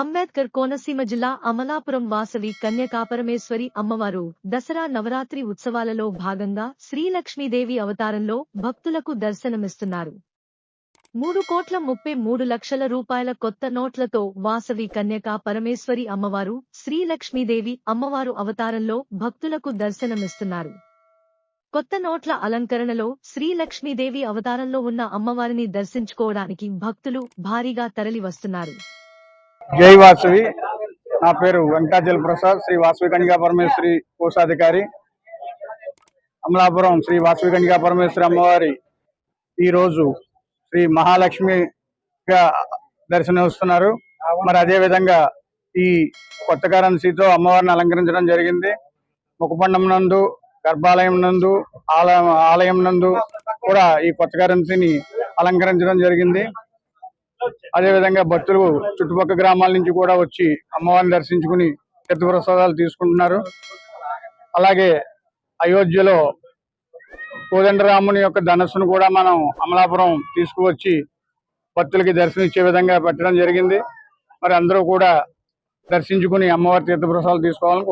అంబేద్కర్ కోనసీమ జిల్లా అమలాపురం వాసవి కన్యకాపరమేశ్వరి అమ్మవారు దసరా నవరాత్రి ఉత్సవాలలో భాగంగా శ్రీలక్ష్మీదేవి అవతారంలో భక్తులకు దర్శనమిస్తున్నారు. 3,33,00,000 రూపాయల కొత్త నోట్లతో వాసవి కన్యకా పరమేశ్వరి అమ్మవారు శ్రీలక్ష్మీదేవి అమ్మవారు అవతారంలో భక్తులకు దర్శనమిస్తున్నారు. కొత్త నోట్ల అలంకరణలో శ్రీలక్ష్మీదేవి అవతారంలో ఉన్న అమ్మవారిని దర్శించుకోవడానికి భక్తులు భారీగా తరలివస్తున్నారు. జై వాసవి. నా పేరు వెంకటాచల ప్రసాద్, శ్రీ వాసవి కన్యకా పరమేశ్వరి కోశాధికారి. అమలాపురం శ్రీ వాసవి కన్యకా పరమేశ్వరి అమ్మవారి ఈరోజు శ్రీ మహాలక్ష్మిగా దర్శనమిస్తున్నారు. మరి అదే విధంగా ఈ కొత్త కరెన్సీతో అమ్మవారిని అలంకరించడం జరిగింది. ముఖపండం నందు, గర్భాలయం నందు, ఆలయం నందు కూడా ఈ కొత్త కరెన్సీని అలంకరించడం జరిగింది. అదేవిధంగా భక్తులు చుట్టుపక్కల గ్రామాల నుంచి కూడా వచ్చి అమ్మవారిని దర్శించుకుని తీర్థప్రసాదాలు తీసుకుంటున్నారు. అలాగే అయోధ్యలో కోదండరాముని యొక్క ధనస్సును కూడా మనం అమలాపురం తీసుకువచ్చి భక్తులకి దర్శనం ఇచ్చే విధంగా పెట్టడం జరిగింది. మరి అందరూ కూడా దర్శించుకుని అమ్మవారి తీర్థప్రసాదాలు తీసుకోవాలని కోరుకుంటున్నాం.